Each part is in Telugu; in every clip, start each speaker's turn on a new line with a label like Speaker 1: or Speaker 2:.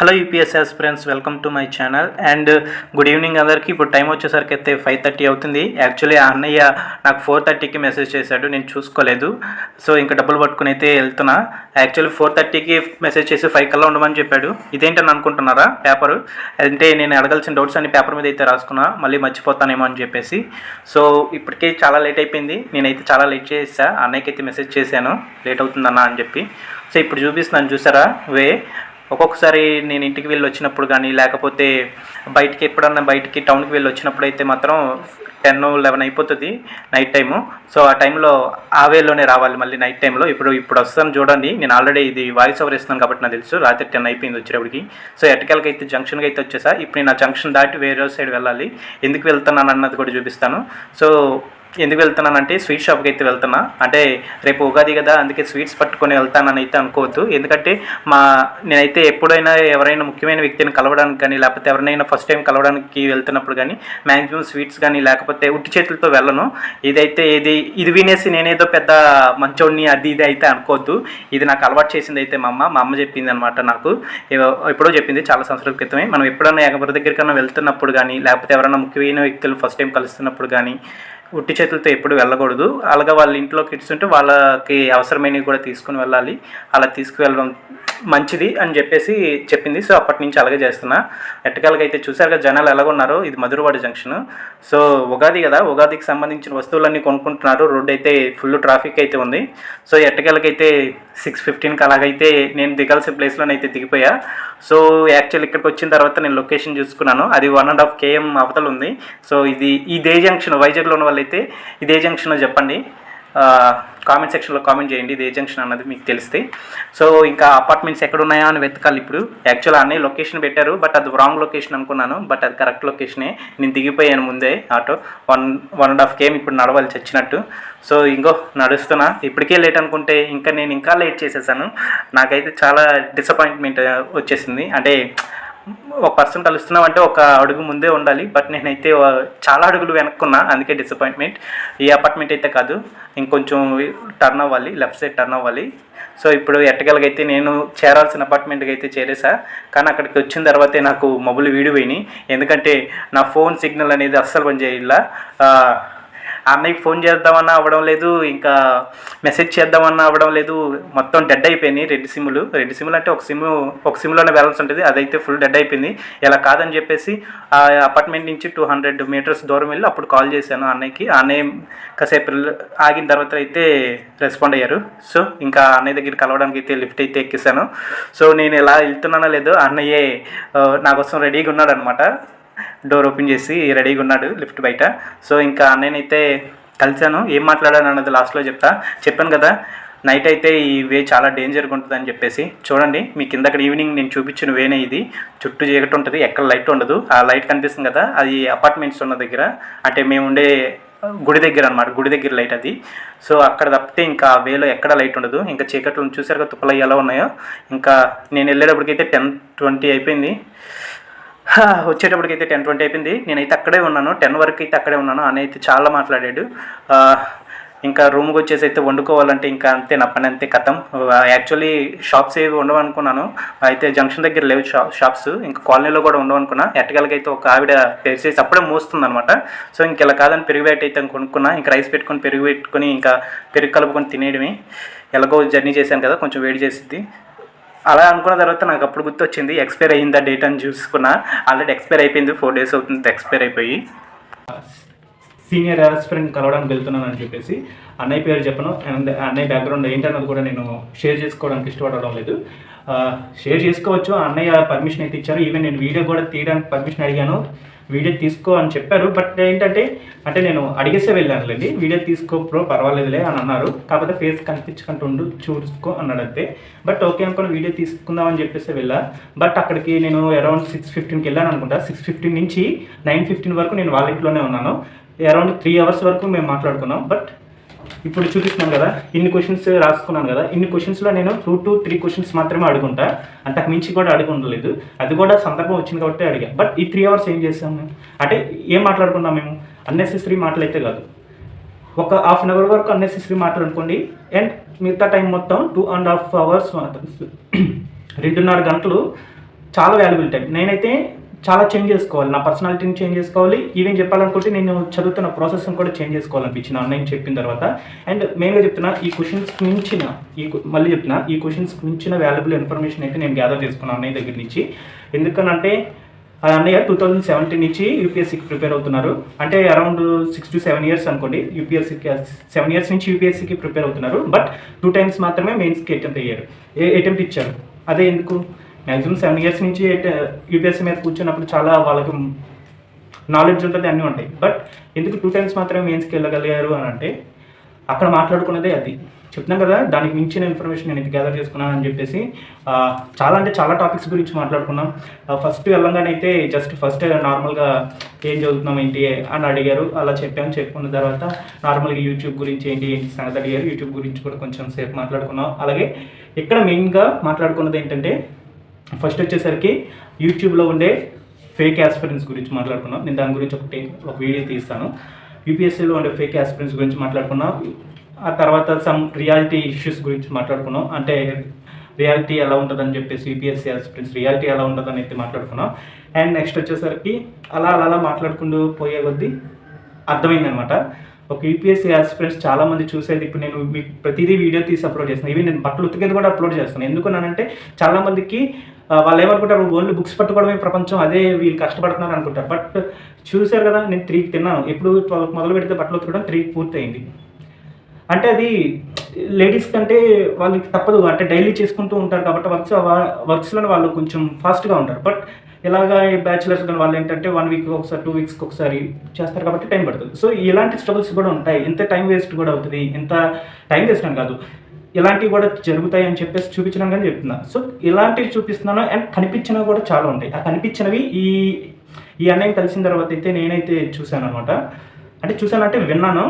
Speaker 1: Hello UPS aspirants, welcome to my channel and good evening అందరికీ. ఇప్పుడు టైం వచ్చేసరికి అయితే 5:30 అవుతుంది. యాక్చువల్లీ ఆ అన్నయ్య నాకు 4:30కి మెసేజ్ చేశాడు, నేను చూసుకోలేదు. సో ఇంకా డబ్బులు పట్టుకుని అయితే వెళ్తున్నా. యాక్చువల్లీ 4:30కి మెసేజ్ చేసి 5 కల్లా ఉండమని చెప్పాడు. ఇదేంటని అనుకుంటున్నారా? పేపరు అంటే నేను అడగాల్సిన డౌట్స్ అన్ని పేపర్ మీద అయితే రాసుకున్నా, మళ్ళీ మర్చిపోతానేమో అని చెప్పేసి. సో ఇప్పటికే చాలా లేట్ అయిపోయింది. నేనైతే చాలా లేట్ చేసా. అన్నయ్యకి అయితే మెసేజ్ చేశాను లేట్ అవుతుందన్నా అని చెప్పి. సో ఇప్పుడు చూపిస్తున్నాను, చూసారా వే. ఒక్కొక్కసారి నేను ఇంటికి వెళ్ళి వచ్చినప్పుడు కానీ, లేకపోతే బయటికి టౌన్కి వెళ్ళి వచ్చినప్పుడు అయితే మాత్రం 10-11 అయిపోతుంది నైట్ టైము. సో ఆ టైంలో ఆ వేలోనే రావాలి మళ్ళీ నైట్ టైంలో. ఇప్పుడు వస్తాను చూడండి. నేను ఆల్రెడీ ఇది వాయిస్ ఓవర్ ఇస్తున్నాను కాబట్టి నాకు తెలుసు రాత్రి 10 అయిపోయింది వచ్చేటప్పటికి. సో ఎట్టకేలకి అయితే జంక్షన్కి అయితే వచ్చేసా. ఇప్పుడు నేను ఆ జంక్షన్ దాటి వేరే సైడ్ వెళ్ళాలి. ఎందుకు వెళ్తున్నాను అన్నది కూడా చూపిస్తాను. సో ఎందుకు వెళ్తున్నానంటే స్వీట్ షాప్కి అయితే వెళ్తున్నా. అంటే రేపు ఉగాది కదా, అందుకే స్వీట్స్ పట్టుకొని వెళ్తానని అయితే అనుకోవద్దు. ఎందుకంటే నేనైతే ఎప్పుడైనా ఎవరైనా ముఖ్యమైన వ్యక్తిని కలవడానికి కానీ, లేకపోతే ఎవరినైనా ఫస్ట్ టైం కలవడానికి వెళ్తున్నప్పుడు కానీ మ్యాక్సిమం స్వీట్స్ కానీ, లేకపోతే ఉట్టి చేతులతో వెళ్ళను. ఇది వినేసి నేనేదో పెద్ద మంచోడిని అది అయితే అనుకోవద్దు. ఇది నాకు అలవాటు చేసింది అయితే మా అమ్మ చెప్పింది అనమాట. నాకు ఎప్పుడో చెప్పింది, చాలా సంవత్సరాల క్రితమే. మనం ఎప్పుడైనా ఎవరి దగ్గరికన్నా వెళ్తున్నప్పుడు కానీ, లేకపోతే ఎవరైనా ముఖ్యమైన వ్యక్తులు ఫస్ట్ టైం కలుస్తున్నప్పుడు కానీ ఉట్టి చేతులతో ఎప్పుడు వెళ్ళకూడదు. అలాగే వాళ్ళ ఇంట్లో కిడ్స్ ఉంటే వాళ్ళకి అవసరమైనవి కూడా తీసుకుని వెళ్ళాలి. అలా తీసుకువెళ్ళడం మంచిది అని చెప్పేసి చెప్పింది. సో అప్పటి నుంచి అలాగే చేస్తున్నా. ఎట్టకాలకి అయితే చూసారు కదా జనాలు ఎలాగున్నారో. ఇది మధురవాడ జంక్షన్. సో ఉగాది కదా, ఉగాదికి సంబంధించిన వస్తువులన్నీ కొనుక్కుంటున్నారు. రోడ్డు అయితే ఫుల్ ట్రాఫిక్ అయితే ఉంది. సో ఎట్టకాలకైతే 6:15కి అలాగైతే నేను దిగాల్సిన ప్లేస్లోనైతే దిగిపోయా. సో యాక్చువల్ ఇక్కడికి వచ్చిన తర్వాత నేను లొకేషన్ చూసుకున్నాను. అది 1.5 km అవతల ఉంది. సో ఇదే జంక్షన్. వైజాగ్లో ఉన్న వాళ్ళైతే ఇదే జంక్షన్ చెప్పండి, కామెంట్ సెక్షన్లో కామెంట్ చేయండి ఇదే జంక్షన్ అన్నది మీకు తెలిస్తే. సో ఇంకా అపార్ట్మెంట్స్ ఎక్కడ ఉన్నాయా అని వెతకాలి ఇప్పుడు. యాక్చువల్ అన్నీ లొకేషన్ పెట్టారు, బట్ అది రాంగ్ లొకేషన్ అనుకున్నాను. బట్ అది కరెక్ట్ లొకేషనే. నేను దిగిపోయాను ముందే ఆటో. 1.5 km ఇప్పుడు నడవాలి చచ్చినట్టు. సో ఇంకో నడుస్తున్నా. ఇప్పటికే లేట్ అనుకుంటే నేను ఇంకా లేట్ చేసేసాను. నాకైతే చాలా డిసప్పాయింట్మెంట్ వచ్చేసింది. అంటే ఒక పర్సన్ కలుస్తున్నామంటే ఒక అడుగు ముందే ఉండాలి, బట్ నేనైతే చాలా అడుగులు వెనక్కున్నా, అందుకే డిసప్పాయింట్మెంట్. ఈ అపార్ట్మెంట్ అయితే కాదు, ఇంకొంచెం టర్న్ అవ్వాలి, లెఫ్ట్ సైడ్ టర్న్ అవ్వాలి. సో ఇప్పుడు ఎట్టగలగైతే నేను చేరాల్సిన అపార్ట్మెంట్కి అయితే చేరేసా. కానీ అక్కడికి వచ్చిన తర్వాతే నాకు మొబైల్ వీడిపోయినాయి. ఎందుకంటే నా ఫోన్ సిగ్నల్ అనేది అస్సలు పనిచేయాల. అన్నయ్యకి ఫోన్ చేద్దామన్నా అవ్వడం లేదు, ఇంకా మెసేజ్ చేద్దామన్నా అవ్వడం లేదు. మొత్తం డెడ్ అయిపోయినాయి. రెండు సిమ్లు అంటే ఒక సిమ్లోనే బ్యాలెన్స్ ఉంటుంది, అదైతే ఫుల్ డెడ్ అయిపోయింది. ఇలా కాదని చెప్పేసి ఆ అపార్ట్మెంట్ నుంచి 200 meters దూరం వెళ్ళి అప్పుడు కాల్ చేశాను అన్నయ్యకి. అన్నయ్య కాసేపు ఆగిన తర్వాత అయితే రెస్పాండ్ అయ్యారు. సో ఇంకా అన్నయ్య దగ్గర కలవడానికి అయితే లిఫ్ట్ అయితే ఎక్కిస్తాను. సో నేను ఎలా వెళ్తున్నానో లేదో అన్నయ్యే నా కోసం రెడీగా ఉన్నాడు అనమాట. డోర్ ఓపెన్ చేసి రెడీగా ఉన్నాడు లిఫ్ట్ బయట. సో ఇంకా నేనైతే కలిసాను. ఏం మాట్లాడాను అన్నది లాస్ట్లో చెప్పాను కదా, నైట్ అయితే ఈ వే చాలా డేంజర్గా ఉంటుంది అని చెప్పేసి. చూడండి మీ కింద అక్కడ ఈవినింగ్ నేను చూపించిన వేనే ఇది. చుట్టూ చీకటి ఉంటుంది, ఎక్కడ లైట్ ఉండదు. ఆ లైట్ కనిపిస్తుంది కదా, అది అపార్ట్మెంట్స్ ఉన్న దగ్గర, అంటే మేము ఉండే గుడి దగ్గర అనమాట. గుడి దగ్గర లైట్ అది. సో అక్కడ తప్పితే ఇంకా వేలో ఎక్కడ లైట్ ఉండదు. ఇంకా చీకట్లో చూసారుగా తుప్పలు ఎలా ఉన్నాయో. ఇంకా నేను వెళ్ళేటప్పటికైతే 10:20 అయిపోయింది. వచ్చేటప్పటికైతే 10:20 అయిపోయింది. నేనైతే అక్కడే ఉన్నాను, 10 వరకు అయితే అక్కడే ఉన్నాను. అన్నయ్య అయితే చాలా మాట్లాడాడు. ఇంకా రూమ్కి వచ్చేసి అయితే వండుకోవాలంటే ఇంకా అంతే, నా పని అంతే కథం. యాక్చువల్లీ షాప్స్ ఏవి ఉండవనుకున్నాను, అయితే జంక్షన్ దగ్గర లేవు షాప్స్. ఇంకా కాలనీలో కూడా ఉండవనుకున్నా. ఎట్టగలకైతే ఒక ఆవిడ తెరిచేసి అప్పుడే మోస్తుంది అనమాట. సో ఇంకెలా కాదని పెరుగు బ్యాట్ అయితే కొనుక్కున్నా. ఇంకా రైస్ పెరుగు పెట్టుకొని ఇంకా పెరుగు కలుపుకొని తినేయడమే. ఎలాగో జర్నీ చేశాను కదా, కొంచెం వేడి చేసిద్ది. అలా అనుకున్న తర్వాత నాకు అప్పుడు గుర్తొచ్చింది, ఎక్స్పైర్ అయ్యిందా డేట్ అని చూసుకున్నా. ఆల్రెడీ ఎక్స్పైర్ అయిపోయింది, 4 days అవుతుంది ఎక్స్పైర్ అయిపోయి. సీనియర్ ఆస్పిరెంట్ కలవడానికి వెళ్తున్నాను అని చెప్పేసి అన్నయ్య పేరు చెప్పను, అండ్ అన్నయ్య బ్యాక్గ్రౌండ్ ఏంటన్నది కూడా నేను షేర్ చేసుకోవడానికి ఇష్టపడడం లేదు. షేర్ చేసుకోవచ్చు, అన్నయ్య పర్మిషన్ అయితే ఇచ్చారు. ఈవెన్ నేను వీడియో కూడా తీయడానికి పర్మిషన్ అడిగాను, వీడియో తీసుకో అని చెప్పారు. బట్ ఏంటంటే నేను అడిగేసే వెళ్ళానులేండి, వీడియో తీసుకో బ్రో పర్వాలేదులే అని అన్నారు. కాకపోతే ఫేస్ కనిపించకుండా చూసుకో అన్నాడు అంతే. బట్ ఓకే అనుకుని వీడియో తీసుకుందామని చెప్పేసి వెళ్ళా. బట్ అక్కడికి నేను అరౌండ్ 6:15కి వెళ్ళాను అనుకుంటా. 6:15 నుంచి 9:15 వరకు నేను వాళ్ళ ఇంట్లోనే ఉన్నాను. అరౌండ్ 3 hours వరకు మేము మాట్లాడుకున్నాం. బట్ ఇప్పుడు చూపిస్తున్నాను కదా, ఇన్ని క్వశ్చన్స్ రాసుకున్నాను కదా, ఇన్ని క్వశ్చన్స్లో నేను 2 to 3 questions మాత్రమే అడుగుంటా. అంతకు మించి కూడా అడిగి ఉండలేదు. అది కూడా సందర్భం వచ్చింది కాబట్టి అడిగా. బట్ ఈ 3 hours ఏం చేస్తాం మేము అంటే ఏం మాట్లాడుకున్నాం మేము? అన్నెసెసరీ మాటలు అయితే కాదు, ఒక 1/2 hour వరకు అన్నెసెసరీ మాటలు అనుకోండి. అండ్ మిగతా టైం మొత్తం 2.5 hours 2.5 గంటలు చాలా వాల్యుబుల్ టైం. నేనైతే చాలా చేంజ్ చేసుకోవాలి, నా పర్సనాలిటీని చేంజ్ చేసుకోవాలి. ఈవెన్ చెప్పాలనుకుంటే నేను చదువుతున్న ప్రాసెస్ని కూడా చేంజ్ చేసుకోవాలనిపించింది అన్నయ్య చెప్పిన తర్వాత. అండ్ మెయిన్గా చెప్తున్నా, ఈ క్వశ్చన్స్కి మించిన మళ్ళీ చెప్తున్నా, ఈ క్వశ్చన్స్కి మించిన వాల్యుబుల్ ఇన్ఫర్మేషన్ అయితే నేను గ్యాదర్ చేసుకున్నాను అన్నయ్య దగ్గర నుంచి. ఎందుకనంటే ఆ అన్నయ్య 2017 నుంచి యూపీఎస్సీకి ప్రిపేర్ అవుతున్నారు. అంటే అరౌండ్ 6 to 7 years అనుకోండి. యూపీఎస్సీకి 7 years నుంచి యూపీఎస్సీకి ప్రిపేర్ అవుతున్నారు. బట్ 2 times మాత్రమే మెయిన్స్కి అటెంప్ట్ ఇచ్చారు. అదే ఎందుకు, మ్యాక్సిమం 7 years నుంచి యూపీఎస్సీ మీద కూర్చున్నప్పుడు చాలా వాళ్ళకి నాలెడ్జ్ ఉంటుంది, అన్నీ ఉంటాయి. బట్ ఎందుకు 2 times మాత్రమే మెయిన్స్కి వెళ్ళగలిగారు అని అంటే అక్కడ మాట్లాడుకున్నదే అది. చెప్తున్నాం కదా, దానికి మించిన ఇన్ఫర్మేషన్ నేను గ్యాదర్ చేసుకున్నాను అని చెప్పేసి. చాలా టాపిక్స్ గురించి మాట్లాడుకున్నాం. ఫస్ట్ వెళ్ళంగానే అయితే ఫస్ట్ నార్మల్గా ఏం చదువుతున్నాం ఏంటి అని అడిగారు. అలా చెప్పుకున్న తర్వాత నార్మల్గా యూట్యూబ్ గురించి ఏంటి సంగతి అడిగారు. యూట్యూబ్ గురించి కూడా కొంచెం సేపు మాట్లాడుకున్నాం. అలాగే ఇక్కడ మెయిన్గా మాట్లాడుకున్నది ఏంటంటే, ఫస్ట్ వచ్చేసరికి యూట్యూబ్లో ఉండే ఫేక్ ఆస్పిరెంట్స్ గురించి మాట్లాడుకున్నాం. నేను దాని గురించి ఒక వీడియో తీస్తాను. యూపీఎస్సీలో ఉండే ఫేక్ ఆస్పిరెంట్స్ గురించి మాట్లాడుకున్నాం. ఆ తర్వాత సమ్ రియాలిటీ ఇష్యూస్ గురించి మాట్లాడుకున్నాం. అంటే రియాలిటీ ఎలా ఉంటుందని చెప్పేసి, యూపీఎస్సీ ఆస్పిరెంట్స్ రియాలిటీ ఎలా ఉంటుందని అయితే మాట్లాడుకున్నాం. అండ్ నెక్స్ట్ వచ్చేసరికి అలా మాట్లాడుకుంటూ పోయే కొద్దీ అర్థమైందనమాట. ఒక యూపీఎస్సీ ఆస్పిరెంట్స్ చాలామంది చూసేది, ఇప్పుడు నేను మీకు ప్రతిదీ వీడియో తీసి అప్లోడ్ చేస్తున్నాను. ఇవి నేను బట్టలు ఉతికేది కూడా అప్లోడ్ చేస్తాను. ఎందుకన్నానంటే చాలామందికి వాళ్ళు ఏమనుకుంటారు, ఓన్లీ బుక్స్ పట్టుకోవడమే ప్రపంచం, అదే వీళ్ళు కష్టపడుతున్నారు అనుకుంటారు. బట్ చూశారు కదా, నేను 3కి తిన్నాను. ఎప్పుడు 12 మొదలు పెడితే బట్టలు ఉతకడం 3కి పూర్తయింది. అంటే అది లేడీస్ కంటే వాళ్ళకి తప్పదు, అంటే డైలీ చేసుకుంటూ ఉంటారు కాబట్టి వర్క్స్లో వాళ్ళు కొంచెం ఫాస్ట్గా ఉంటారు. బట్ ఇలాగా బ్యాచులర్స్ కానీ వాళ్ళు ఏంటంటే 1 week ఒకసారి 2 weeks ఒకసారి చేస్తారు కాబట్టి టైం పడుతుంది. సో ఇలాంటి స్ట్రగుల్స్ కూడా ఉంటాయి. ఇంత టైం వేస్ట్ కూడా అవుతుంది. ఇంత టైం వేస్ట్ అని కాదు, ఇలాంటివి కూడా జరుగుతాయి అని చెప్పేసి చూపించడం కానీ చెప్తున్నా. సో ఇలాంటివి చూపిస్తున్నాను. అండ్ కనిపించినవి కూడా చాలా ఉంటాయి. ఆ కనిపించినవి ఈ అన్నయ్య కలిసిన తర్వాత అయితే నేనైతే చూశాను అనమాట. అంటే చూశానంటే విన్నాను,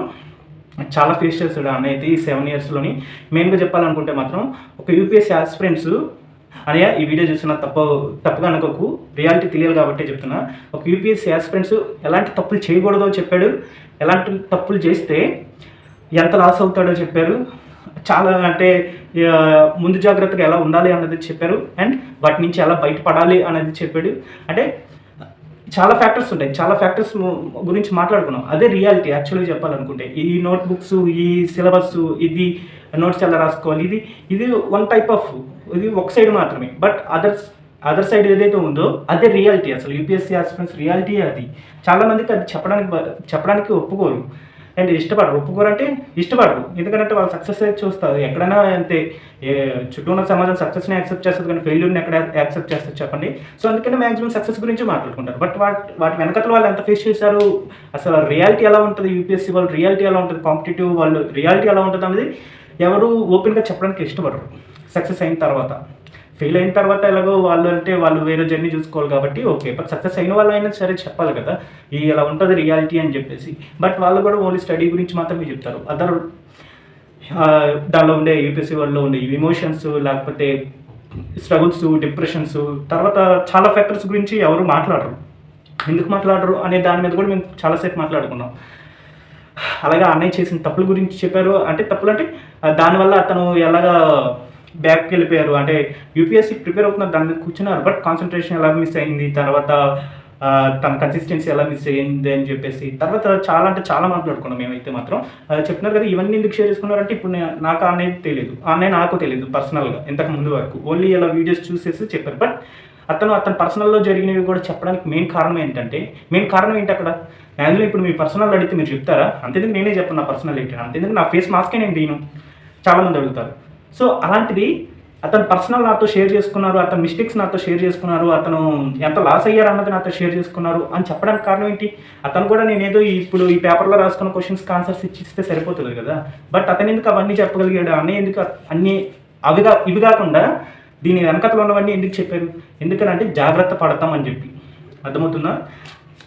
Speaker 1: చాలా ఫేస్ చేస్తాడు అన్నయ్య అయితే ఈ 7 yearsలోని. మెయిన్గా చెప్పాలనుకుంటే మాత్రం ఒక యూపీఎస్సీ ఆస్పిరెంట్స్ అన్నయ్య ఈ వీడియో చూస్తున్నా తప్పుగా అనుకోకు, రియాలిటీ తెలియాలి కాబట్టి చెప్తున్నా. ఒక యూపీఎస్సీ ఆస్పిరెంట్స్ ఎలాంటి తప్పులు చేయకూడదో చెప్పాడు, ఎలాంటి తప్పులు చేస్తే ఎంత లాస్ అవుతాడో చెప్పారు. చాలా అంటే ముందు జాగ్రత్తగా ఎలా ఉండాలి అన్నది చెప్పారు. అండ్ వాటి నుంచి ఎలా బయటపడాలి అనేది చెప్పాడు. అంటే చాలా ఫ్యాక్టర్స్ ఉంటాయి. చాలా ఫ్యాక్టర్స్ గురించి మాట్లాడుకున్నాం. అదే రియాలిటీ యాక్చువల్గా చెప్పాలనుకుంటే. ఈ నోట్బుక్స్, ఈ సిలబస్, ఇది నోట్స్ ఎలా రాసుకోవాలి, ఇది వన్ టైప్ ఆఫ్, ఇది ఒక సైడ్ మాత్రమే. బట్ అదర్ సైడ్ ఏదైతే ఉందో అదే రియాలిటీ. అసలు యూపీఎస్సీ ఆస్పిరెంట్స్ రియాలిటీ అది. చాలామందికి అది చెప్పడానికి ఒప్పుకోరు అండ్ ఒప్పుకోరంటే ఇష్టపడరు. ఎందుకంటే వాళ్ళు సక్సెస్ అయితే చూస్తారు. ఎక్కడైనా అంతే, చుట్టూ ఉన్న సమాజం సక్సెస్ని యాక్సెప్ట్ చేస్తుంది కానీ ఫెయిల్యూర్ని ఎక్కడ యాక్సెప్ట్ చేస్తారు చెప్పండి. సో అందుకని మ్యాక్సిమం సక్సెస్ గురించి మాట్లాడుకుంటారు. బట్ వాటి వెనకతలు వాళ్ళు ఎంత ఫేస్ చేశారు, అసలు రియాలిటీ ఎలా ఉంటుంది, యూపీఎస్సీ వాళ్ళు రియాలిటీ ఎలా ఉంటుంది, కాంపిటేటివ్ వాళ్ళు రియాలిటీ ఎలా ఉంటుంది అనేది ఎవరు ఓపెన్గా చెప్పడానికి ఇష్టపడరు. సక్సెస్ అయిన తర్వాత, ఫెయిల్ అయిన తర్వాత ఎలాగో వాళ్ళు వేరే జర్నీ చూసుకోవాలి కాబట్టి ఓకే. బట్ సక్సెస్ అయిన వాళ్ళు అయినా సరే చెప్పాలి కదా ఇలా ఉంటుంది రియాలిటీ అని చెప్పేసి. బట్ వాళ్ళు కూడా ఓన్లీ స్టడీ గురించి మాత్రమే చెప్తారు. అదర్ దానిలో ఉండే యూపీఎస్సీ వాళ్ళలో ఉండే ఎమోషన్స్, లేకపోతే స్ట్రగుల్స్, డిప్రెషన్స్, తర్వాత చాలా ఫ్యాక్టర్స్ గురించి ఎవరు మాట్లాడరు. ఎందుకు మాట్లాడరు అనే దాని మీద కూడా మేము చాలాసేపు మాట్లాడుకున్నాం. అలాగే అన్నయ్య చేసిన తప్పుల గురించి చెప్పారు. అంటే తప్పులు అంటే దానివల్ల అతను ఎలాగా బ్యాక్కి వెళ్ళిపోయారు, అంటే యూపీఎస్సీ ప్రిపేర్ అవుతున్నారు దాని మీద కూర్చున్నారు. బట్ కాన్సన్ట్రేషన్ ఎలా మిస్ అయింది, తర్వాత తన కన్సిస్టెన్సీ ఎలా మిస్ అయ్యింది అని చెప్పేసి తర్వాత చాలా మాట్లాడుకున్నాం మేమైతే మాత్రం. చెప్తున్నారు కదా, ఇవన్నీ ఎందుకు షేర్ చేసుకున్నారంటే ఇప్పుడు నాకు అన్నయ్య నాకు తెలియదు పర్సనల్గా ఇంతకు ముందు వరకు. ఓన్లీ ఇలా వీడియోస్ చూసేసి చెప్పారు. బట్ అతను పర్సనల్లో జరిగినవి కూడా చెప్పడానికి మెయిన్ కారణం ఏంటి అక్కడ. మ్యాక్సిమం ఇప్పుడు మీ పర్సనల్ అడిగితే మీరు చెప్తారా? అంతేందుకు నేనే చెప్పాను నా పర్సనల్ ఏంటి, అంతేందుకు నా ఫేస్ మాస్కే నేను దీను, చాలామంది అడుగుతారు. సో అలాంటిది అతను పర్సనల్ నాతో షేర్ చేసుకున్నారు, అతను మిస్టేక్స్ నాతో షేర్ చేసుకున్నారు, అతను ఎంత లాస్ అయ్యారు అన్నది నాతో షేర్ చేసుకున్నారు అని చెప్పడానికి కారణం ఏంటి? అతను కూడా నేనేదో ఇప్పుడు ఈ పేపర్లో రాసుకున్న క్వశ్చన్స్కి ఆన్సర్స్ ఇచ్చిస్తే సరిపోతుంది కదా. బట్ అతను ఎందుకు అవన్నీ చెప్పగలిగాడు, ఎందుకు అన్నీ ఇవి కాకుండా దీని వెనకతలో ఉన్నవన్నీ ఎందుకు చెప్పారు? ఎందుకనంటే జాగ్రత్త పడతామని చెప్పి. అర్థమవుతుందా?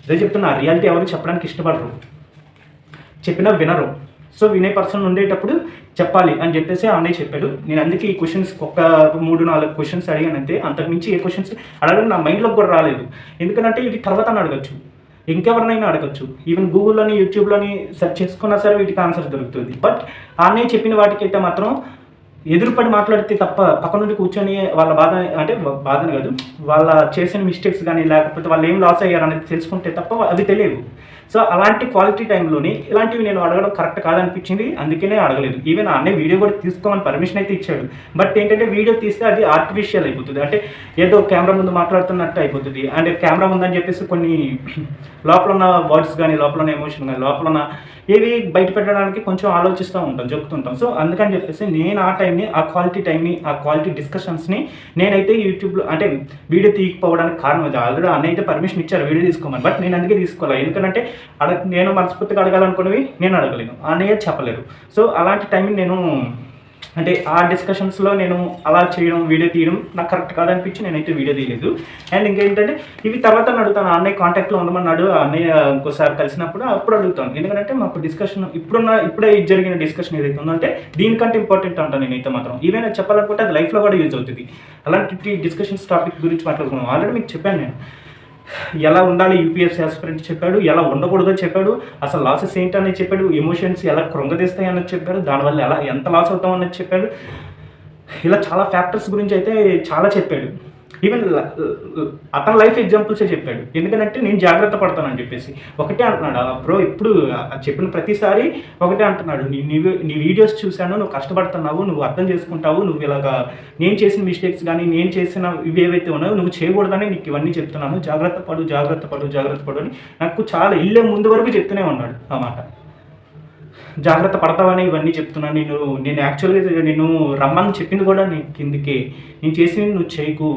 Speaker 1: అదే చెప్తున్నా, రియాలిటీ ఎవరు చెప్పడానికి ఇష్టపడరు, చెప్పినా వినరు. సో వినే పర్సన్ ఉండేటప్పుడు చెప్పాలి అని చెప్పేసి అన్నయ్య చెప్పాడు. నేను అందుకే ఈ క్వశ్చన్స్ ఒక 3-4 క్వశ్చన్స్ అడిగానంతే. అంతకుమించి ఏ క్వశ్చన్స్ అడగడం నా మైండ్లోకి కూడా రాలేదు. ఎందుకంటే ఇవి తర్వాత అడగచ్చు, ఇంకెవరినైనా అడగచ్చు. ఈవెన్ గూగుల్లోని, యూట్యూబ్లోని సెర్చ్ చేసుకున్నా సరే వీటికి ఆన్సర్ దొరుకుతుంది. బట్ అన్నయ్య చెప్పిన వాటికైతే మాత్రం ఎదురుపడి మాట్లాడితే తప్ప పక్క నుండి కూర్చొని వాళ్ళ బాధ అంటే బాధని కాదు, వాళ్ళ చేసిన మిస్టేక్స్ కానీ లేకపోతే వాళ్ళు ఏం లాస్ అయ్యారు అనేది తెలుసుకుంటే తప్ప అవి తెలియవు. సో అలాంటి క్వాలిటీ టైంలోని ఇలాంటివి నేను అడగడం కరెక్ట్ కాదనిపించింది, అందుకనే అడగలేదు. ఈవెన్ అన్నయ్య వీడియో కూడా తీసుకోమని పర్మిషన్ అయితే ఇచ్చాడు. బట్ ఏంటంటే వీడియో తీస్తే అది ఆర్టిఫిషియల్ అయిపోతుంది, అంటే ఏదో కెమెరా ముందు మాట్లాడుతున్నట్టు అయిపోతుంది. అంటే కెమెరా ఉందని చెప్పేసి కొన్ని లోపల ఉన్న వర్డ్స్ కానీ లోపల ఉన్న ఎమోషన్ కానీ లోపల ఉన్న ఏవి బయట పెట్టడానికి కొంచెం ఆలోచిస్తూ ఉంటాం, చెప్తుంటాం. సో అందుకని చెప్పేసి నేను ఆ టైంని ఆ క్వాలిటీ డిస్కషన్స్ని నేనైతే యూట్యూబ్లో అంటే వీడియో తీయకపోవడానికి కారణం అది. ఆల్రెడీ అన్నయ్య అయితే పర్మిషన్ ఇచ్చారు వీడియో తీసుకోమని, బట్ నేను అందుకే తీసుకోవాలి. ఎందుకంటే నేను మనస్ఫూర్తిగా అడగాలనుకున్నవి నేను అడగలేను, అన్నయ్య చెప్పలేరు. సో అలాంటి టైంని నేను అంటే ఆ డిస్కషన్స్లో నేను అలా చేయడం వీడియో తీయడం నాకు కరెక్ట్ కాదనిపించి నేనైతే వీడియో తీయలేదు. అండ్ ఇంకేంటంటే ఇవి తర్వాత అడుగుతాను, అన్నయ్య కాంటాక్ట్లో ఉండమన్నాడు, అన్నయ్య ఇంకోసారి కలిసినప్పుడు అప్పుడు అడుగుతాను. ఎందుకంటే మాకు డిస్కషన్ ఇప్పుడే జరిగిన డిస్కషన్ ఏదైతే ఉందంటే దీనికంటే ఇంపార్టెంట్ అంటాను నేనైతే మాత్రం. ఈవెన్ చెప్పాలనుకుంటే అది లైఫ్లో కూడా యూజ్ అవుతుంది. అలాంటి డిస్కషన్స్ టాపిక్ గురించి మాట్లాడుకున్నాం. ఆల్రెడీ మీకు చెప్పాను నేను ఎలా ఉండాలి యూపీఎస్సీ ఆస్పిరెంట్ చెప్పాడు, ఎలా ఉండకూడదో చెప్పాడు, అసలు లాసెస్ ఏంటనేది చెప్పాడు, ఎమోషన్స్ ఎలా కృంగదీస్తాయి అన్నది చెప్పాడు, దానివల్ల ఎంత లాస్ అవుతాం అన్నది చెప్పాడు. ఇలా చాలా ఫ్యాక్టర్స్ గురించి అయితే చాలా చెప్పాడు. ఈవెన్ అతని లైఫ్ ఎగ్జాంపుల్సే చెప్పాడు. ఎందుకంటే నేను జాగ్రత్త పడతానని చెప్పేసి ఒకటే అంటున్నాడు బ్రో. ఇప్పుడు చెప్పిన ప్రతిసారి ఒకటే అంటున్నాడు, నీ వీడియోస్ చూశాను, నువ్వు కష్టపడుతున్నావు, నువ్వు అర్థం చేసుకుంటావు, నువ్వు ఇలాగా నేను చేసిన మిస్టేక్స్ కానీ నేను చేసిన ఇవి ఏవైతే ఉన్నాయో నువ్వు చేయకూడదని నీకు ఇవన్నీ చెప్తున్నాను, జాగ్రత్త పడు అని నాకు చాలా ఇల్లే ముందు వరకు చెప్తూనే ఉన్నాడు ఆ మాట. జాగ్రత్త పడతావని ఇవన్నీ చెప్తున్నాను. నేను యాక్చువల్గా నేను రమ్మని చెప్పింది కూడా నేను కిందికే, నేను చేసింది నువ్వు చేయకు.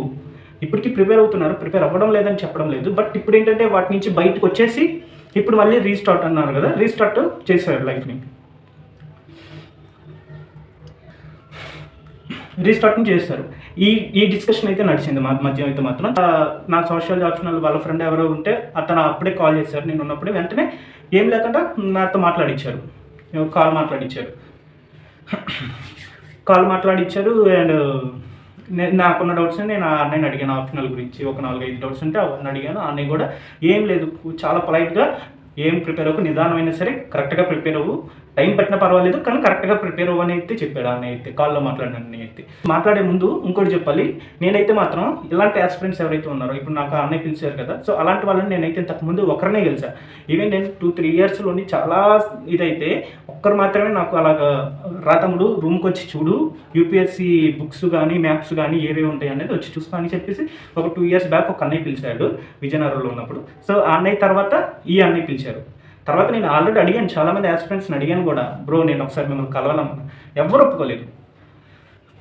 Speaker 1: ఇప్పటికీ ప్రిపేర్ అవుతున్నారు, ప్రిపేర్ అవ్వడం లేదని చెప్పడం లేదు. బట్ ఇప్పుడు ఏంటంటే వాటి నుంచి బయటకు వచ్చేసి ఇప్పుడు మళ్ళీ రీస్టార్ట్ అన్నారు కదా, రీస్టార్ట్ చేశారు లైఫ్ని, రీస్టార్టింగ్ చేస్తారు. ఈ డిస్కషన్ అయితే నడిచింది మా మధ్య అయితే మాత్రం. నా సోషల్ ఆప్షనల్ వాళ్ళ ఫ్రెండ్ ఎవరో ఉంటే అతను అప్పుడే కాల్ చేశారు, నేను ఉన్నప్పుడే వెంటనే ఏం లేకుండా నాతో మాట్లాడించారు, కాల్ మాట్లాడించారు. అండ్ నాకున్న డౌట్స్ నేను అన్నయ్యని అడిగాను ఆప్షనల్ గురించి, ఒక 4-5 డౌట్స్ ఉంటే అవన్నీ అడిగాను. అన్నయ్య కూడా ఏం లేదు, చాలా పొలైట్గా ఏం ప్రిపేర్ అవ్వకు, నిదానమైనా సరే కరెక్ట్గా ప్రిపేర్ అవ్వు, టైం పెట్టినా పర్వాలేదు కానీ కరెక్ట్గా ప్రిపేర్ అవ్వని అయితే చెప్పాడు అన్నయ్య అయితే. కాల్లో మాట్లాడే ముందు ఇంకోటి చెప్పాలి, నేనైతే మాత్రం ఇలాంటి ఆస్పిరెంట్స్ ఎవరైతే ఉన్నారో ఇప్పుడు నాకు అన్నయ్య పిలిచారు కదా, సో అలాంటి వాళ్ళని నేనైతే ఇంతకుముందు ఒకరినే గెలిచా. ఈవెన్ నేను 2-3 ఇయర్స్లోని చాలా ఇదైతే ఒక్కరు మాత్రమే నాకు అలాగా రా తమ్ముడు రూమ్కి వచ్చి చూడు, యూపీఎస్సీ బుక్స్ కానీ మ్యాప్స్ కానీ ఏవేవి ఉంటాయి అనేది వచ్చి చూసుకో అని చెప్పేసి ఒక 2 ఇయర్స్ బ్యాక్ ఒక అన్నయ్య పిలిచాడు విజయనగరంలో ఉన్నప్పుడు. సో ఆ అన్నయ్య తర్వాత ఈ అన్నయ్య పిలిచారు. తర్వాత నేను ఆల్రెడీ అడిగాను, చాలామంది ఆస్పిరెంట్స్ని అడిగాను కూడా, బ్రో నేను ఒకసారి మిమ్మల్ని కలవాలన్నా, ఎవరు ఒప్పుకోలేదు.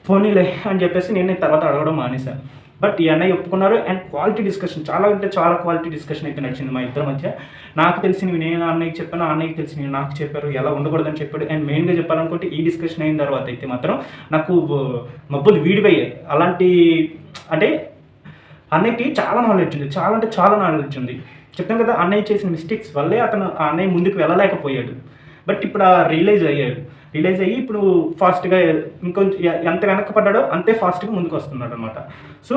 Speaker 1: పోనీలే అని చెప్పేసి నేను తర్వాత అడగడం మానేశాను. బట్ ఈ అన్నయ్య ఒప్పుకున్నారు. అండ్ క్వాలిటీ డిస్కషన్ చాలా అంటే చాలా క్వాలిటీ డిస్కషన్ అయితే నడిచింది మా ఇద్దరి మధ్య. నాకు తెలిసినవి నేను అన్నయ్యకి చెప్పాను, అన్నయ్యకి తెలిసినవి నాకు చెప్పారు, ఎలా ఉండకూడదని చెప్పాడు. అండ్ మెయిన్గా చెప్పాలనుకుంటే ఈ డిస్కషన్ అయిన తర్వాత అయితే మాత్రం నాకు మబ్బులు వీడిపోయాయి. అలాంటి అంటే అన్నయ్యకి చాలా నాలెడ్జ్ ఉంది, చాలా అంటే చాలా నాలెడ్జ్ ఉంది. చెప్పాను కదా, అన్నయ్య చేసిన మిస్టేక్స్ వల్లే అతను ఆ అన్నయ్య ముందుకు వెళ్ళలేకపోయాడు. బట్ ఇప్పుడు రియలైజ్ అయ్యి ఇప్పుడు ఫాస్ట్గా ఇంకొంచెం ఎంత వెనక్కి అంతే ఫాస్ట్గా ముందుకు వస్తున్నాడు అనమాట. సో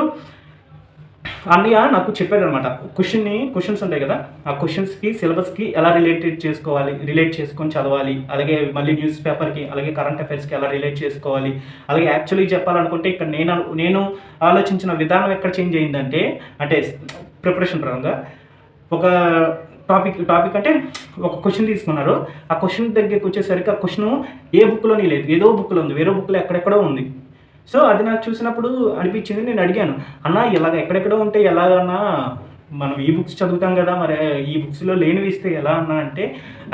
Speaker 1: అన్నయ్య నాకు చెప్పాడు అనమాట, క్వశ్చన్స్ ఉంటాయి కదా, ఆ క్వశ్చన్స్కి సిలబస్కి ఎలా రిలేట్ చేసుకొని చదవాలి, అలాగే మళ్ళీ న్యూస్ పేపర్కి అలాగే కరెంట్ అఫైర్స్కి ఎలా రిలేట్ చేసుకోవాలి. అలాగే యాక్చువల్లీ చెప్పాలనుకుంటే ఇక్కడ నేను ఆలోచించిన విధానం ఎక్కడ చేంజ్ అయిందంటే, అంటే ప్రిపరేషన్ పరంగా ఒక టాపిక్ అంటే ఒక క్వశ్చన్ తీసుకున్నారు. ఆ క్వశ్చన్ దగ్గరికి వచ్చేసరికి ఆ క్వశ్చన్ ఏ బుక్లోని లేదు, ఏదో బుక్లో ఉంది, వేరే బుక్లో ఎక్కడెక్కడో ఉంది. సో అది నాకు చూసినప్పుడు అనిపించింది, నేను అడిగాను, అన్న ఇలాగ ఎక్కడెక్కడో ఉంటే ఎలాగన్నా మనం ఈ బుక్స్ చదువుతాం కదా, మరి ఈ బుక్స్లో లేనివి ఇస్తే ఎలా అన్నా అంటే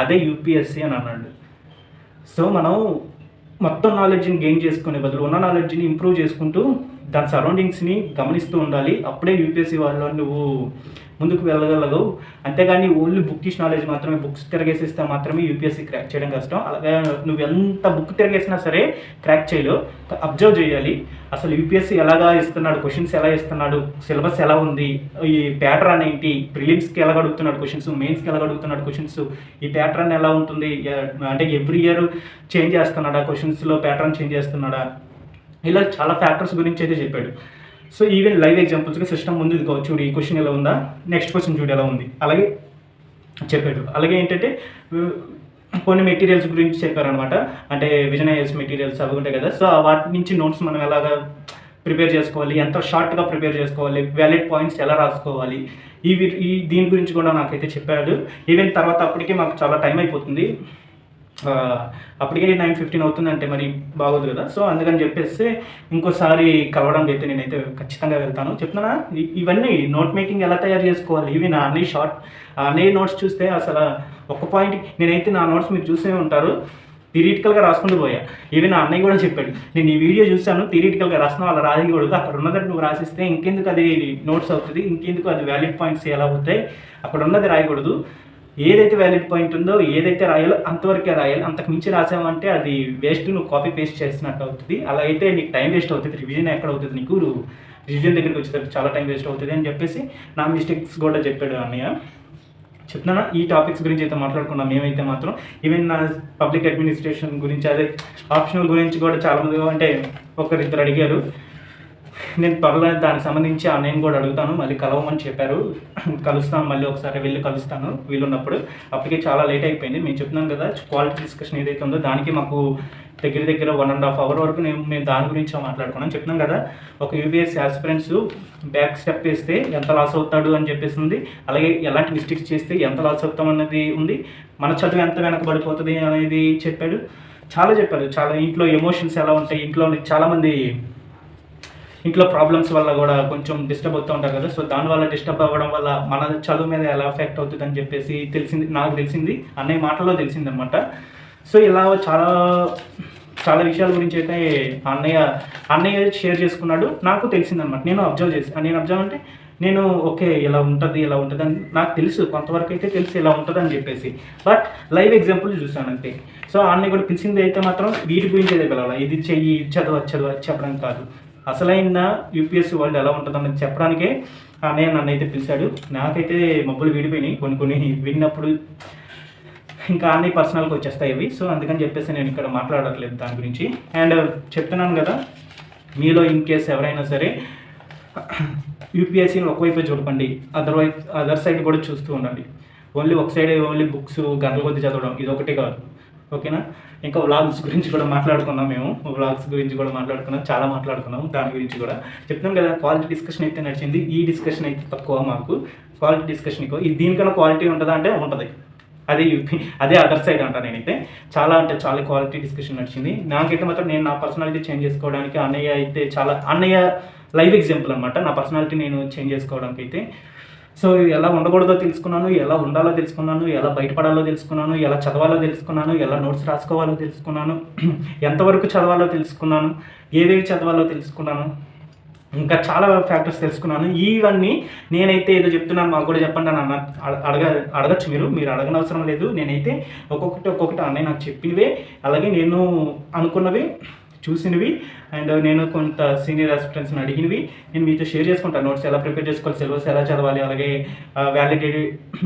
Speaker 1: అదే యూపీఎస్సీ అని అన్నాడు. సో మనం మొత్తం నాలెడ్జ్ని గెయిన్ చేసుకునే బదులు ఉన్న నాలెడ్జ్ని ఇంప్రూవ్ చేసుకుంటూ దాని సరౌండింగ్స్ని గమనిస్తూ ఉండాలి. అప్పుడే యూపీఎస్సీ వాళ్ళు నువ్వు ముందుకు వెళ్ళగలవు. అంతేగాని ఓన్లీ బుక్కిష్ నాలెడ్జ్ మాత్రమే, బుక్స్ తిరగేసిస్తే మాత్రమే యూపీఎస్సీ క్రాక్ చేయడం కష్టం. అలాగే నువ్వు ఎంత బుక్ తిరగేసినా సరే క్రాక్ చేయలేవు. అబ్జర్వ్ చేయాలి, అసలు యూపీఎస్సీ ఎలాగా ఇస్తున్నాడు, క్వశ్చన్స్ ఎలా ఇస్తున్నాడు, సిలబస్ ఎలా ఉంది, ఈ ప్యాటర్న్ ఏంటి, ప్రిలిమ్స్కి ఎలా అడుగుతున్నాడు క్వశ్చన్స్, మెయిన్స్కి ఎలా అడుగుతున్నాడు క్వశ్చన్స్, ఈ ప్యాటర్న్ ఎలా ఉంటుంది, అంటే ఎవ్రీ ఇయర్ చేంజ్ చేస్తున్నాడా, క్వశ్చన్స్లో ప్యాటర్న్ చేంజ్ చేస్తున్నాడా, ఇలా చాలా ఫ్యాక్టర్స్ గురించి అయితే చెప్పాడు. సో ఈవెన్ లైవ్ ఎగ్జాంపుల్స్గా సిస్టమ్ ముందు చూడు ఈ క్వశ్చన్ ఎలా ఉందా, నెక్స్ట్ క్వశ్చన్ చూడు ఎలా ఉంది, అలాగే చెప్పాడు. అలాగే ఏంటంటే కొన్ని మెటీరియల్స్ గురించి చెప్పారనమాట. అంటే విజన్ ఐఏఎస్ మెటీరియల్స్ అవి ఉంటాయి కదా, సో వాటి నుంచి నోట్స్ మనం ఎలాగా ప్రిపేర్ చేసుకోవాలి, ఎంత షార్ట్గా ప్రిపేర్ చేసుకోవాలి, వ్యాలిడ్ పాయింట్స్ ఎలా రాసుకోవాలి, దీని గురించి కూడా నాకైతే చెప్పాడు. ఈవెన్ తర్వాత అప్పటికే మాకు చాలా టైం అయిపోతుంది, అప్పటికే 9:15 అవుతుంది, అంటే మరి బాగోదు కదా. సో అందుకని చెప్పేసి ఇంకోసారి కలవడానికి అయితే నేనైతే ఖచ్చితంగా వెళ్తాను. చెప్తున్నా ఇవన్నీ నోట్ మేకింగ్ ఎలా తయారు చేసుకోవాలి, ఇవి నా అన్నయ్య నోట్స్ చూస్తే అసలు ఒక పాయింట్ నేనైతే నా నోట్స్ మీరు చూసే ఉంటారు, థియరిటికల్గా రాసుకుంటూ పోయా. ఈవెన్ నా అన్నయ్య కూడా చెప్పాడు, నేను ఈ వీడియో చూశాను, థియరిటికల్గా రాసిన వాళ్ళ రాయకూడదు, అక్కడ ఉన్నదని నువ్వు రాసిస్తే ఇంకెందుకు అది నోట్స్ అవుతుంది, ఇంకెందుకు అది వ్యాలిడ్ పాయింట్స్ ఎలా అవుతాయి, అక్కడ ఉన్నది రాయకూడదు, ఏదైతే వ్యాలిడ్ పాయింట్ ఉందో ఏదైతే రాయాలో అంతవరకే రాయాలి, అంతకు మించి రాసామంటే అది వేస్ట్, నువ్వు కాపీ పేస్ట్ చేసినట్టు అవుతుంది, అలా అయితే నీకు టైం వేస్ట్ అవుతుంది, రివిజన్ ఎక్కడ అవుతుంది, నీకు రివిజన్ దగ్గరికి వచ్చేసరికి చాలా టైం వేస్ట్ అవుతుంది అని చెప్పేసి నా మిస్టేక్స్ కూడా చెప్పాడు అన్నయ్య. చెప్తున్నా ఈ టాపిక్స్ గురించి అయితే మాట్లాడుకున్నాం మేమైతే మాత్రం. ఈవెన్ నా పబ్లిక్ అడ్మినిస్ట్రేషన్ గురించి, అదే ఆప్షనల్ గురించి కూడా చాలామంది అంటే ఒకరిద్దరు అడిగారు. నేను త్వరలో దానికి సంబంధించి అన్నయ్యని కూడా అడుగుతాను, మళ్ళీ కలవమని చెప్పారు, కలుస్తాను, మళ్ళీ ఒకసారి వెళ్ళి కలుస్తాను వీలున్నప్పుడు. అప్పటికే చాలా లేట్ అయిపోయింది. మేము చెప్తున్నాం కదా, క్వాలిటీ డిస్కషన్ ఏదైతే ఉందో దానికి మాకు దగ్గర 1.5 hour వరకు మేము దాని గురించి మాట్లాడుకున్నాం. చెప్తున్నాం కదా, ఒక యూపీఎస్సీ ఆస్పిరెంట్స్ బ్యాక్ స్టెప్ వేస్తే ఎంత లాస్ అవుతాడు అని చెప్పేసి ఉంది, అలాగే ఎలాంటి మిస్టేక్స్ చేస్తే ఎంత లాస్ అవుతాం అన్నది ఉంది, మన చదువు ఎంత వెనకబడిపోతుంది అనేది చెప్పాడు. చాలా ఇంట్లో ఎమోషన్స్ ఎలా ఉంటాయి, చాలామంది ఇంట్లో ప్రాబ్లమ్స్ వల్ల కూడా కొంచెం డిస్టర్బ్ అవుతూ ఉంటారు కదా, సో దానివల్ల డిస్టర్బ్ అవ్వడం వల్ల మన చదువు మీద ఎలా ఎఫెక్ట్ అవుతుంది అని చెప్పేసి నాకు తెలిసింది, అన్నయ్య మాటల్లో తెలిసింది అనమాట. సో ఇలా చాలా విషయాల గురించి అయితే అన్నయ్య షేర్ చేసుకున్నాడు, నాకు తెలిసిందనమాట. నేను అబ్జర్వ్ అంటే నేను ఓకే ఇలా ఉంటుంది అని నాకు తెలుసు, కొంతవరకు అయితే తెలుసు ఇలా ఉంటుంది అని చెప్పేసి, బట్ లైవ్ ఎగ్జాంపుల్ చూసాను అంతే. సో అన్నయ్య కూడా పిలిచింది అయితే మాత్రం వీటి గురించి అయితే పిలవాలి, ఇది చెయ్యి, చదువు చెప్పడానికి కాదు, అసలైన యూపీఎస్సీ వరల్డ్ ఎలా ఉంటుందని చెప్పడానికే అన్నయ్య నన్ను అయితే పిలిచాడు. నాకైతే మబ్బులు విడిపోయినాయి కొన్ని విన్నప్పుడు, ఇంకా అన్నీ పర్సనల్గా వచ్చేస్తాయి అవి. సో అందుకని చెప్పేసి నేను ఇక్కడ మాట్లాడట్లేదు దాని గురించి. అండ్ చెప్తున్నాను కదా, మీలో ఇన్ కేస్ ఎవరైనా సరే యూపీఎస్సీని ఒకవైపే చూడకండి, అదర్ సైడ్ కూడా చూస్తూ ఉండండి. ఒక సైడ్ ఓన్లీ బుక్స్ గంటల కొద్ది చదవడం ఇది ఒకటే కాదు, ఓకేనా. ఇంకా వ్లాగ్స్ గురించి కూడా మాట్లాడుకున్నాం, చాలా మాట్లాడుకున్నాం దాని గురించి కూడా. చెప్తాం కదా, క్వాలిటీ డిస్కషన్ అయితే నడిచింది, ఈ డిస్కషన్ అయితే తక్కువ మాకు, క్వాలిటీ డిస్కషన్ ఎక్కువ. దీనికన్నా క్వాలిటీ ఉంటుందా అంటే ఉంటుంది, అదే అదర్ సైడ్ అంట. నేనైతే చాలా క్వాలిటీ డిస్కషన్ నడిచింది. నాకైతే మాత్రం నేను నా పర్సనాలిటీ చేంజ్ చేసుకోవడానికి అన్నయ్య లైవ్ ఎగ్జాంపుల్ అనమాట, నా పర్సనాలిటీ నేను చేంజ్ చేసుకోవడానికి అయితే. సో ఎలా ఉండకూడదో తెలుసుకున్నాను, ఎలా ఉండాలో తెలుసుకున్నాను, ఎలా బయటపడాలో తెలుసుకున్నాను, ఎలా చదవాలో తెలుసుకున్నాను, ఎలా నోట్స్ రాసుకోవాలో తెలుసుకున్నాను, ఎంతవరకు చదవాలో తెలుసుకున్నాను, ఏవేవి చదవాలో తెలుసుకున్నాను, ఇంకా చాలా ఫ్యాక్టర్స్ తెలుసుకున్నాను. ఇవన్నీ నేనైతే ఏదో చెప్తున్నాను, మాకు కూడా చెప్పండి అని అడగచ్చు మీరు అడగనవసరం లేదు. నేనైతే ఒక్కొక్కటి అన్నయ్య నాకు చెప్పినవే, అలాగే నేను అనుకున్నవి, చూసినవి, అండ్ నేను కొంత సీనియర్ ఆస్పిరెంట్స్ని అడిగినవి నేను మీతో షేర్ చేసుకుంటాను. నోట్స్ ఎలా ప్రిపేర్ చేసుకోవాలి, సిలబస్ ఎలా చదవాలి, అలాగే వ్యాలిడ్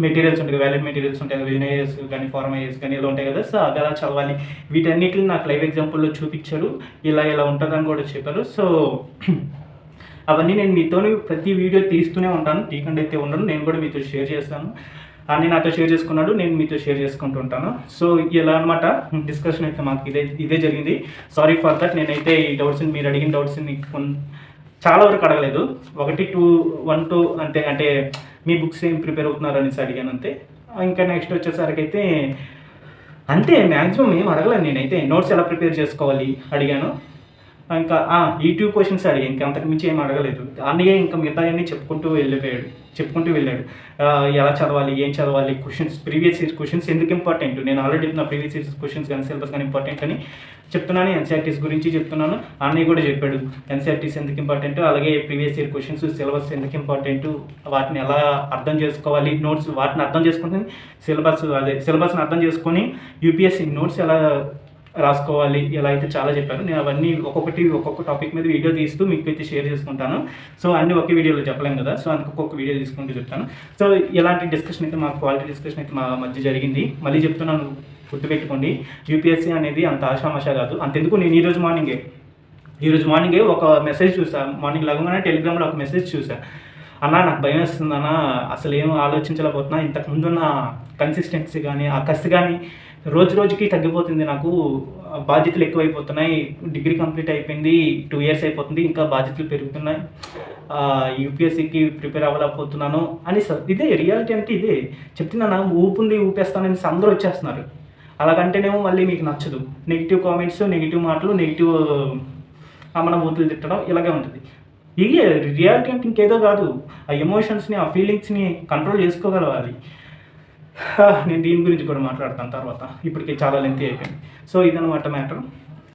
Speaker 1: మెటీరియల్స్ ఉంటాయి, విజన్ కానీ ఫార్మ్ ఐఏఎస్ కానీ ఇలా ఉంటాయి కదా, సో అది ఎలా చదవాలి, వీటన్నిటిని నాకు లైవ్ ఎగ్జాంపుల్లో చూపించారు, ఇలా ఉంటుందని కూడా చెప్పారు. సో అవన్నీ నేను మీతో ప్రతి వీడియో తీస్తూనే ఉంటాను, తీయకుండా అయితే ఉండను, నేను కూడా మీతో షేర్ చేస్తాను. అన్నీ నాతో షేర్ చేసుకున్నాడు, నేను మీతో షేర్ చేసుకుంటూ ఉంటాను. సో ఇలా అనమాట డిస్కషన్ అయితే మాకు ఇదే జరిగింది. Sorry for that. నేనైతే ఈ డౌట్స్ని, మీరు అడిగిన డౌట్స్ని చాలా వరకు అడగలేదు, 1 2 అంటే మీ బుక్స్ ఏం ప్రిపేర్ అవుతున్నారు అనేసి అడిగాను అంతే. ఇంకా నెక్స్ట్ వచ్చేసరికి అయితే అంతే, మ్యాక్సిమం ఏం అడగలేదు. నేనైతే నోట్స్ ఎలా ప్రిపేర్ చేసుకోవాలి అడిగాను, ఇంకా ఈ 2 క్వశ్చన్స్ అడిగాను, ఇంకా అంతకు మించి ఏం అడగలేదు. అన్నయ్య ఇంకా మిగతా అన్నీ చెప్పుకుంటూ వెళ్ళాడు. ఎలా చదవాలి, ఏం చదవాలి, ప్రీవియస్ ఇయర్స్ క్వశ్చన్స్ ఎందుకు ఇంపార్టెంట్, నేను ఆల్రెడీ నా ప్రీవియస్ ఇయర్స్ క్వశ్చన్స్ కానీ సిలబస్ కానీ ఇంపార్టెంట్ అని చెప్తున్నాను. ఎన్సీఆర్టీస్ గురించి చెప్తున్నాను, అన్నయ్య కూడా చెప్పాడు ఎన్సీఆర్టీస్ ఎందుకు ఇంపార్టెంట్, అలాగే ప్రీవియస్ ఇయర్ క్వశ్చన్స్, సిలబస్ ఎందుకు ఇంపార్టెంట్, వాటిని ఎలా అర్థం చేసుకోవాలి, నోట్స్ వాటిని అర్థం చేసుకుని సిలబస్ని అర్థం చేసుకొని యూపీఎస్సీ నోట్స్ ఎలా రాసుకోవాలి, ఇలా అయితే చాలా చెప్పారు. నేను అవన్నీ ఒక్కొక్క టాపిక్ మీద వీడియో తీస్తూ మీకు అయితే షేర్ చేసుకుంటాను. సో అన్నీ ఒకే వీడియోలో చెప్పలేం కదా, సో అందుకు ఒక్కొక్క వీడియో తీసుకుంటూ చెప్తాను. సో ఇలాంటి డిస్కషన్ అయితే క్వాలిటీ డిస్కషన్ అయితే మా మధ్య జరిగింది. మళ్ళీ చెప్తున్నాను, గుర్తుపెట్టుకోండి, యూపీఎస్సీ అనేది అంత ఆషామాషా కాదు. అంతెందుకు, నేను ఈరోజు మార్నింగే ఒక మెసేజ్ చూసాను. మార్నింగ్ లగంగానే టెలిగ్రామ్లో ఒక మెసేజ్ చూసాను, అన్న నాకు భయం వేస్తుంది అన్న, అసలు ఏం ఆలోచించలేకపోతున్నా, ఇంతకుముందున్న కన్సిస్టెన్సీ కానీ ఆ కసి కానీ రోజు రోజుకి తగ్గిపోతుంది. నాకు బాధ్యతలు ఎక్కువైపోతున్నాయి. డిగ్రీ కంప్లీట్ అయిపోయింది, 2 ఇయర్స్ అయిపోతుంది, ఇంకా బాధ్యతలు పెరుగుతున్నాయి. యూపీఎస్సీకి ప్రిపేర్ అవ్వలేకపోతున్నాను అని ఇదే రియాలిటీ అంటే ఇదే చెప్తున్నాను. ఊపుంది ఊపేస్తానని అందరూ వచ్చేస్తున్నారు. అలాగంటేనేమో మళ్ళీ మీకు నచ్చదు. నెగిటివ్ కామెంట్స్, నెగిటివ్ మాటలు, నెగిటివ్ మన బూతులు తిట్టడం ఇలాగే ఉంటుంది. ఇదే రియాలిటీ అంటే ఇంకేదో కాదు. ఆ ఎమోషన్స్ని, ఆ ఫీలింగ్స్ని కంట్రోల్ చేసుకోగలగాలి. నేను దీని గురించి కూడా మాట్లాడతాను తర్వాత. ఇప్పటికే చాలా లెంతీ అయిపోయింది. సో ఇదన్నమాట మ్యాటర్.